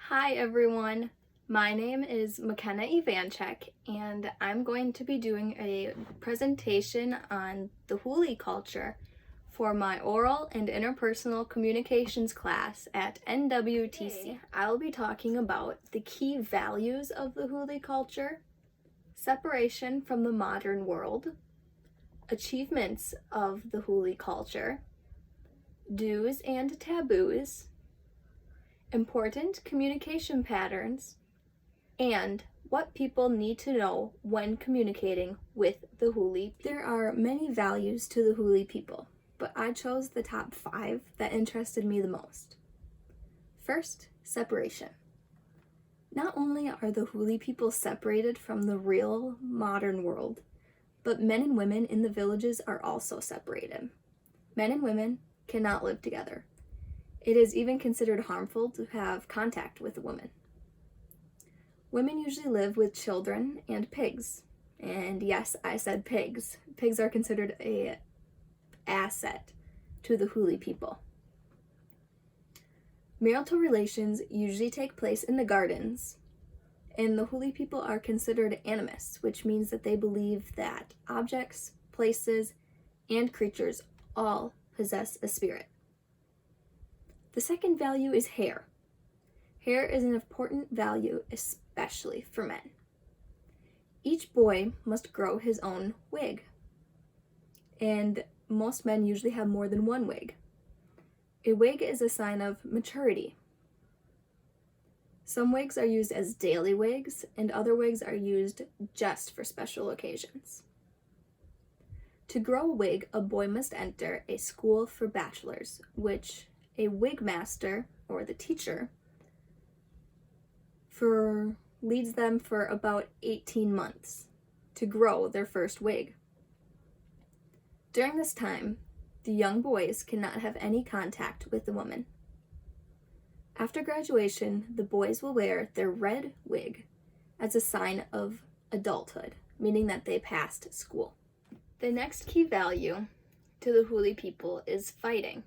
Hi everyone, my name is McKenna Ivanchek and I'm going to be doing a presentation on the Huli culture for my oral and interpersonal communications class at NWTC. Today, I'll be talking about the key values of the Huli culture, separation from the modern world, achievements of the Huli culture, do's and taboos, important communication patterns, and what people need to know when communicating with the Huli. There are many values to the Huli people, but I chose the top 5 that interested me the most. First, separation. Not only are the Huli people separated from the real modern world, but men and women in the villages are also separated. Men and women cannot live together. It is even considered harmful to have contact with a woman. Women usually live with children and pigs. And yes, I said pigs. Pigs are considered an asset to the Huli people. Marital relations usually take place in the gardens, and the Huli people are considered animists, which means that they believe that objects, places, and creatures all possess a spirit. The second value is hair. Hair is an important value, especially for men. Each boy must grow his own wig, and most men usually have more than one wig. A wig is a sign of maturity. Some wigs are used as daily wigs, and other wigs are used just for special occasions. To grow a wig, a boy must enter a school for bachelors, which a wig master, or the teacher, leads them for about 18 months to grow their first wig. During this time, the young boys cannot have any contact with the woman. After graduation, the boys will wear their red wig as a sign of adulthood, meaning that they passed school. The next key value to the Huli people is fighting.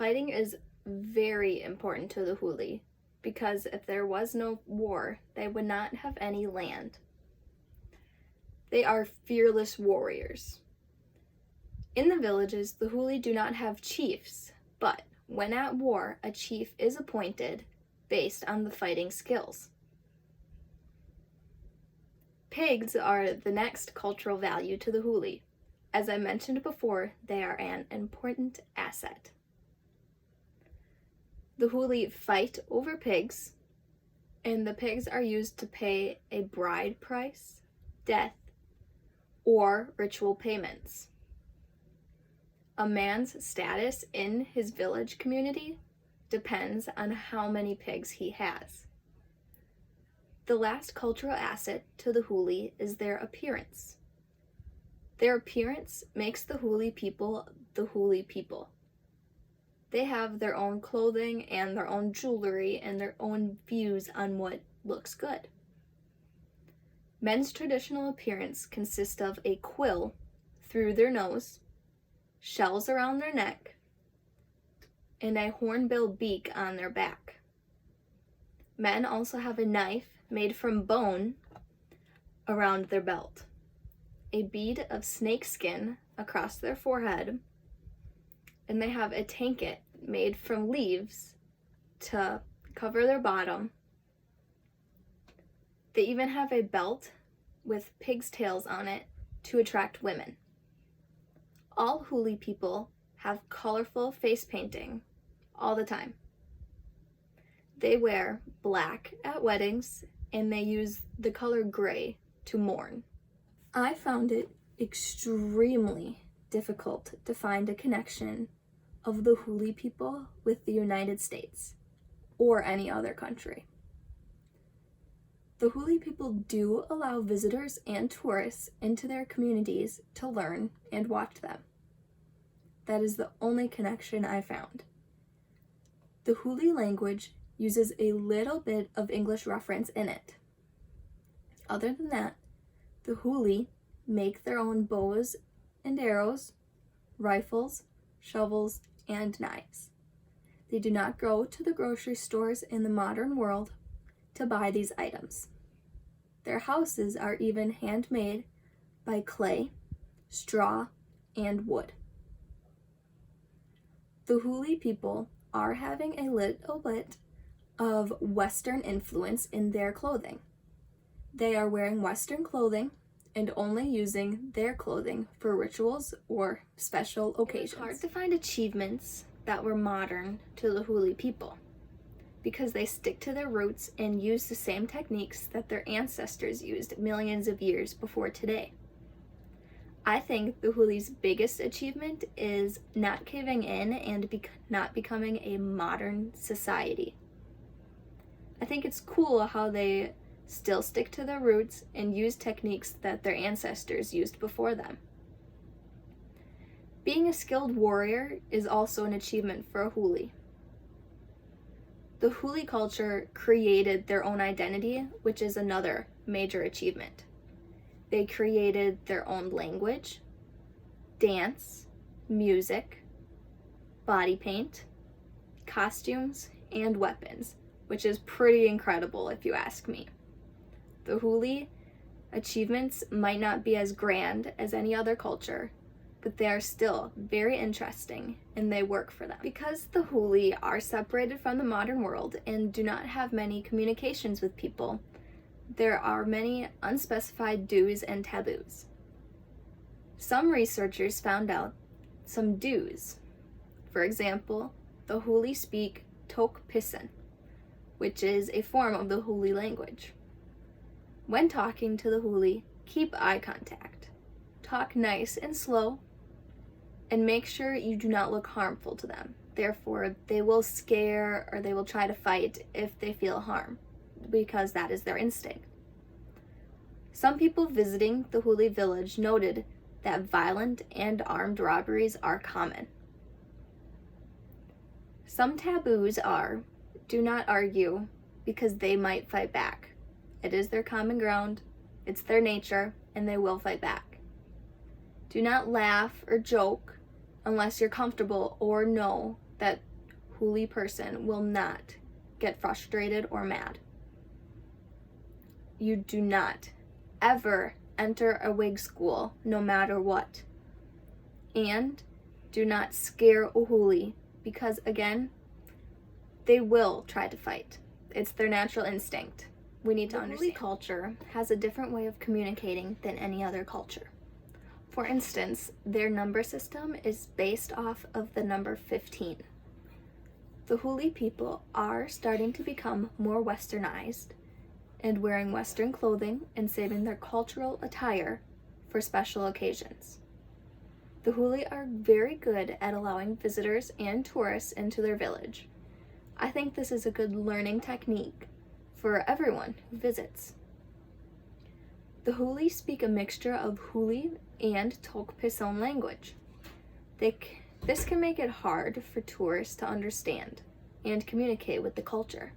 Fighting is very important to the Huli because if there was no war, they would not have any land. They are fearless warriors. In the villages, the Huli do not have chiefs, but when at war, a chief is appointed based on the fighting skills. Pigs are the next cultural value to the Huli. As I mentioned before, they are an important asset. The Huli fight over pigs, and the pigs are used to pay a bride price, death, or ritual payments. A man's status in his village community depends on how many pigs he has. The last cultural asset to the Huli is their appearance. Their appearance makes the Huli people the Huli people. They have their own clothing and their own jewelry and their own views on what looks good. Men's traditional appearance consists of a quill through their nose, shells around their neck, and a hornbill beak on their back. Men also have a knife made from bone around their belt, a bead of snake skin across their forehead, and they have a tanket made from leaves to cover their bottom. They even have a belt with pig's tails on it to attract women. All Huli people have colorful face painting all the time. They wear black at weddings, and they use the color gray to mourn. I found it extremely difficult to find a connection of the Huli people with the United States or any other country. The Huli people do allow visitors and tourists into their communities to learn and watch them. That is the only connection I found. The Huli language uses a little bit of English reference in it. Other than that, the Huli make their own bows and arrows, rifles, shovels, and knives. They do not go to the grocery stores in the modern world to buy these items. Their houses are even handmade by clay, straw, and wood. The Huli people are having a little bit of Western influence in their clothing. They are wearing Western clothing and only using their clothing for rituals or special occasions. It's hard to find achievements that were modern to the Huli people because they stick to their roots and use the same techniques that their ancestors used millions of years before today. I think the Huli's biggest achievement is not caving in and not becoming a modern society. I think it's cool how they still stick to their roots and use techniques that their ancestors used before them. Being a skilled warrior is also an achievement for a Huli. The Huli culture created their own identity, which is another major achievement. They created their own language, dance, music, body paint, costumes, and weapons, which is pretty incredible if you ask me. The Huli achievements might not be as grand as any other culture, but they are still very interesting and they work for them. Because the Huli are separated from the modern world and do not have many communications with people, there are many unspecified do's and taboos. Some researchers found out some do's. For example, the Huli speak Tok Pisin, which is a form of the Huli language. When talking to the Huli, keep eye contact. Talk nice and slow, and make sure you do not look harmful to them. Therefore, they will scare or they will try to fight if they feel harm, because that is their instinct. Some people visiting the Huli village noted that violent and armed robberies are common. Some taboos are, do not argue because they might fight back. It is their common ground, it's their nature, and they will fight back. Do not laugh or joke unless you're comfortable or know that Huli person will not get frustrated or mad. You do not ever enter a wig school no matter what. And do not scare a Huli because, again, they will try to fight. It's their natural instinct. We need to understand. The Huli culture has a different way of communicating than any other culture. For instance, their number system is based off of the number 15. The Huli people are starting to become more westernized and wearing Western clothing and saving their cultural attire for special occasions. The Huli are very good at allowing visitors and tourists into their village. I think this is a good learning technique for everyone who visits. The Huli speak a mixture of Huli and Tok Pisin language. This can make it hard for tourists to understand and communicate with the culture.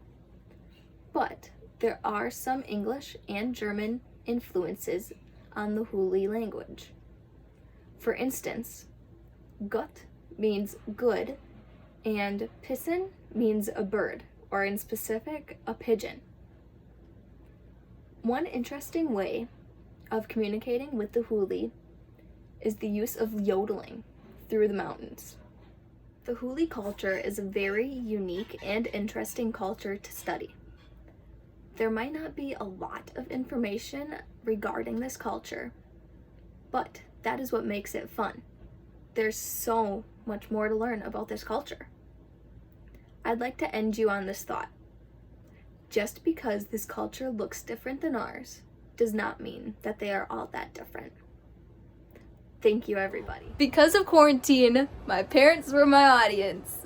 But there are some English and German influences on the Huli language. For instance, gut means good and pisin means a bird, or in specific, a pigeon. One interesting way of communicating with the Huli is the use of yodeling through the mountains. The Huli culture is a very unique and interesting culture to study. There might not be a lot of information regarding this culture, but that is what makes it fun. There's so much more to learn about this culture. I'd like to end you on this thought. Just because this culture looks different than ours does not mean that they are all that different. Thank you, everybody. Because of quarantine, my parents were my audience.